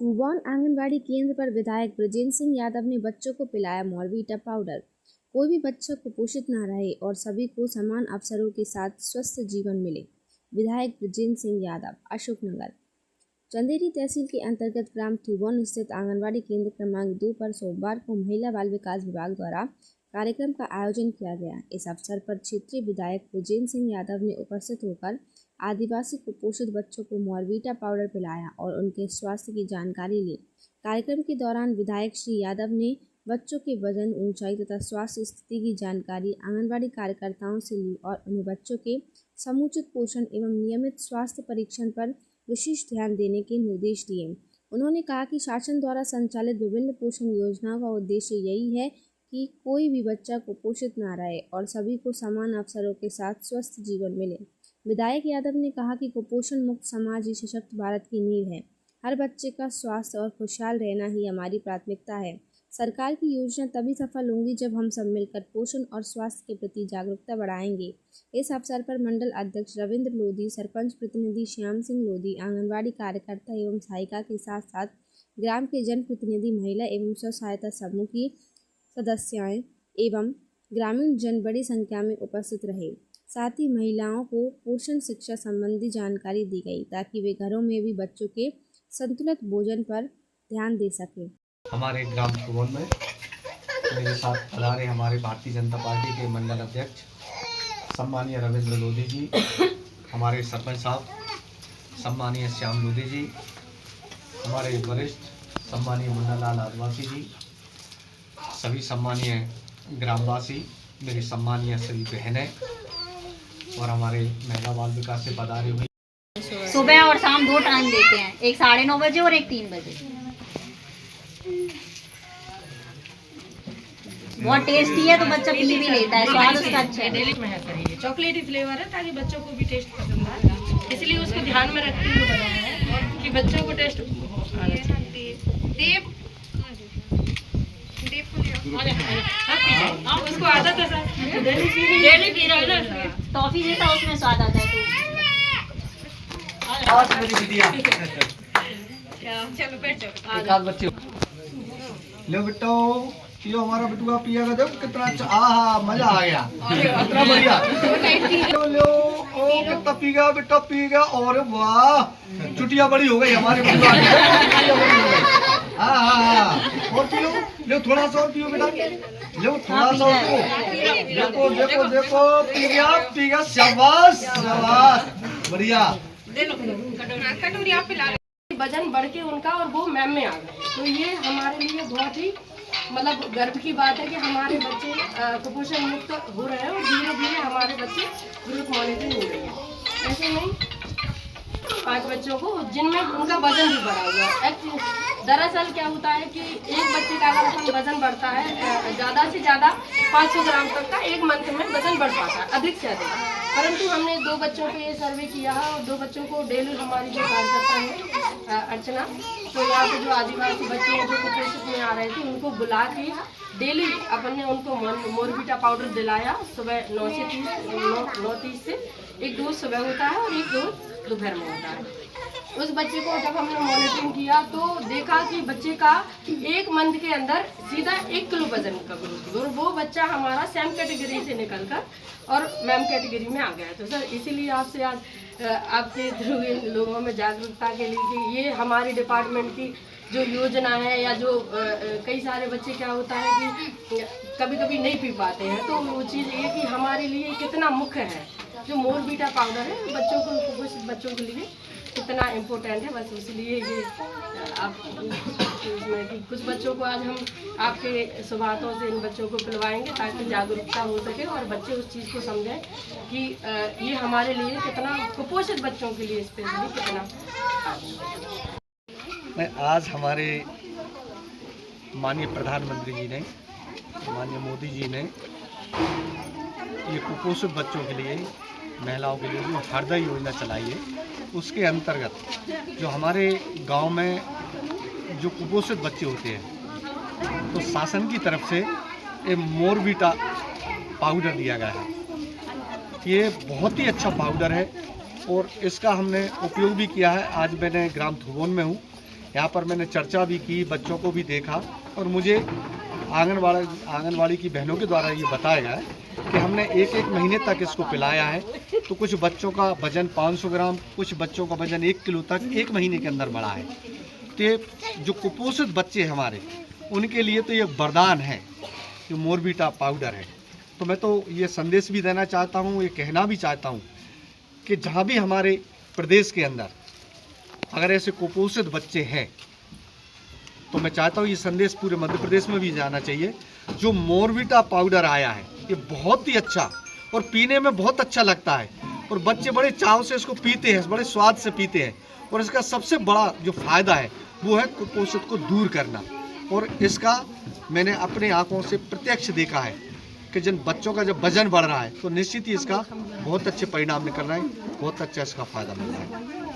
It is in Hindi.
थूबौन आंगनबाड़ी केंद्र पर विधायक ब्रजेंद्र सिंह यादव ने बच्चों को पिलाया मॉर्विटा पाउडर। कोई भी बच्चा कुपोषित न रहे और सभी को समान अवसरों के साथ स्वस्थ जीवन मिले। विधायक ब्रजेंद्र सिंह यादव अशोकनगर चंदेरी तहसील के अंतर्गत ग्राम थूबौन स्थित आंगनबाड़ी केंद्र क्रमांक 2 पर सोमवार को महिला बाल विकास विभाग द्वारा कार्यक्रम का आयोजन किया गया। इस अवसर पर क्षेत्रीय विधायक ब्रजेंद्र सिंह यादव ने उपस्थित होकर आदिवासी कुपोषित बच्चों को मॉर्विटा पाउडर पिलाया और उनके स्वास्थ्य की जानकारी ली। कार्यक्रम के दौरान विधायक श्री यादव ने बच्चों के वजन, ऊंचाई तथा स्वास्थ्य स्थिति की जानकारी आंगनबाड़ी कार्यकर्ताओं से ली और उन्हें बच्चों के समुचित पोषण एवं नियमित स्वास्थ्य परीक्षण पर विशेष ध्यान देने के निर्देश दिए। उन्होंने कहा कि शासन द्वारा संचालित विभिन्न पोषण योजनाओं का उद्देश्य यही है कि कोई भी बच्चा कुपोषित न रहे और सभी को समान अवसरों के साथ स्वस्थ जीवन मिले। विधायक यादव ने कहा कि कुपोषण मुक्त समाज ही सशक्त भारत की नींव है। हर बच्चे का स्वास्थ्य और खुशहाल रहना ही हमारी प्राथमिकता है। सरकार की योजना तभी सफल होंगी जब हम सब मिलकर पोषण और स्वास्थ्य के प्रति जागरूकता बढ़ाएंगे। इस अवसर पर मंडल अध्यक्ष रविंद्र लोधी, सरपंच प्रतिनिधि श्याम सिंह लोधी, आंगनबाड़ी कार्यकर्ता एवं सहायिका के साथ साथ ग्राम के जनप्रतिनिधि, महिला एवं स्व सहायता समूह की सदस्याएं एवं ग्रामीण जन बड़ी संख्या में उपस्थित रहे। साथ ही महिलाओं को पोषण शिक्षा संबंधी जानकारी दी गई ताकि वे घरों में भी बच्चों के संतुलित भोजन पर ध्यान दे सकें। हमारे ग्राम थूबौन में मेरे साथ पधारे हमारे भारतीय जनता पार्टी के मंडल अध्यक्ष सम्मानीय रविंद्र लोधी जी, हमारे सरपंच साहब सम्मानीय श्याम लोधी जी, हमारे वरिष्ठ सम्मानीय मुन्नालाल आदिवासी जी, सभी सम्मानीय ग्रामवासी, मेरी सम्मानीय सभी बहनें और हमारे महिला बाल विकास से पधारे हुए। सुबह और शाम 2 टाइम देते हैं, एक 9:30 बजे और एक 3 बजे। बहुत टेस्टी है तो बच्चा पी भी लेता है, स्वाद उसका अच्छा है। डेली में है सर, ये चॉकलेटी फ्लेवर है ताकि बच्चों को भी टेस्ट पसंद आए, इसलिए उसको ध्यान में रखते हुए बनाया है कि बच्चों को टेस्ट आना चाहिए। उसको आदत है सर, डेली पी रहा है ना, टॉफी जैसा उसमें स्वाद आता है। चलो बैठ जाओ। एक आध बच्चे लो बेटो, पियो, हमारा बिटुआ पिएगा, देखो कितना अच्छा, आहा मजा आ गया, कितना बढ़िया। लो लो, ओ कितना पी गया बेटा, पी गया, और वाह चुटिया बड़ी हो गई हमारे बिटुआ की। हाँ, और पियो, लो थोड़ा सा और पियो बेटा, लो थोड़ा सा और पियो, देखो देखो देखो, पी गया, शाबाश शाबाश, बढ़िया। कटोरी आप पिला, वजन बढ़ के उनका और वो मैम में आ गए, तो ये हमारे लिए बहुत ही मतलब गर्व की बात है कि हमारे बच्चे कुपोषण मुक्त हो रहे हैं और धीरे धीरे हमारे बच्चे ग्रोथ मॉनिटरिंग हो रहे हैं। ऐसे नहीं 5 बच्चों को जिनमें उनका वजन भी बढ़ा हुआ है। दरअसल क्या होता है कि एक बच्चे का अगर अपन वजन बढ़ता है ज़्यादा से ज़्यादा 500 ग्राम तक का एक मंथ में वजन बढ़ पाता है, अधिक से अधिक। परंतु हमने 2 बच्चों पे ये सर्वे किया है और 2 बच्चों को डेली हमारी जो कार्यकर्ता है अर्चना, तो यहाँ पे जो आदिवासी बच्चे हैं जो कुपोषित में आ रहे थे उनको बुला के डेली अपन ने उनको मॉर्विटा पाउडर दिलाया। सुबह 9:30 से एक डोज सुबह होता है और एक डोज दोपहर में होता है। उस बच्चे को जब हमने मॉनिटरिंग किया तो देखा कि बच्चे का 1 मंथ के अंदर सीधा 1 किलो वजन का ग्रोथ, और वो बच्चा हमारा सेम कैटेगरी से निकलकर और मैम कैटेगरी में आ गया। तो सर इसीलिए आपसे आज आपके थ्रू लोगों में जागरूकता के लिए कि ये हमारी डिपार्टमेंट की जो योजना है, या जो कई सारे बच्चे क्या होता है कि कभी कभी नहीं पी पाते हैं, तो वो चीज़ ये कि हमारे लिए कितना मुख्य है जो मॉर्विटा पाउडर है बच्चों को, कुपोषित बच्चों के लिए कितना इम्पोर्टेंट है। बस इसलिए ये आप इसमें कि कुछ बच्चों को आज हम आपके सुबातों से इन बच्चों को पिलवाएंगे ताकि जागरूकता हो सके और बच्चे उस चीज़ को समझें कि ये हमारे लिए कितना, कुपोषित बच्चों के लिए स्पेशली कितना। मैं आज हमारे माननीय प्रधानमंत्री जी ने, माननीय मोदी जी ने ये कुपोषित बच्चों के लिए, महिलाओं के लिए जो हृदय योजना चलाई है, उसके अंतर्गत जो हमारे गांव में जो कुपोषित बच्चे होते हैं तो शासन की तरफ से ये मॉर्विटा पाउडर दिया गया है। ये बहुत ही अच्छा पाउडर है और इसका हमने उपयोग भी किया है। आज मैंने ग्राम थूबौन में हूँ, यहाँ पर मैंने चर्चा भी की, बच्चों को भी देखा और मुझे आंगनवाड़ी की बहनों के द्वारा ये बताया गया है कि हमने एक महीने तक इसको पिलाया है। तो कुछ बच्चों का वजन 500 ग्राम, कुछ बच्चों का वजन 1 किलो तक 1 महीने के अंदर बढ़ा है। तो जो कुपोषित बच्चे हमारे, उनके लिए तो ये वरदान है, जो मोरवीटा पाउडर है। तो मैं तो ये संदेश भी देना चाहता हूँ, ये कहना भी चाहता हूँ कि जहाँ भी हमारे प्रदेश के अंदर अगर ऐसे कुपोषित बच्चे हैं, तो मैं चाहता हूँ ये संदेश पूरे मध्य प्रदेश में भी जाना चाहिए। जो मोरवीटा पाउडर आया है ये बहुत ही अच्छा और पीने में बहुत अच्छा लगता है और बच्चे बड़े चाव से इसको पीते हैं, बड़े स्वाद से पीते हैं। और इसका सबसे बड़ा जो फ़ायदा है वो है कुपोषित को दूर करना। और इसका मैंने अपने आँखों से प्रत्यक्ष देखा है कि जिन बच्चों का जब वजन बढ़ रहा है तो निश्चित ही इसका बहुत अच्छे परिणाम निकल रहे हैं, बहुत अच्छा इसका फ़ायदा मिल रहा है।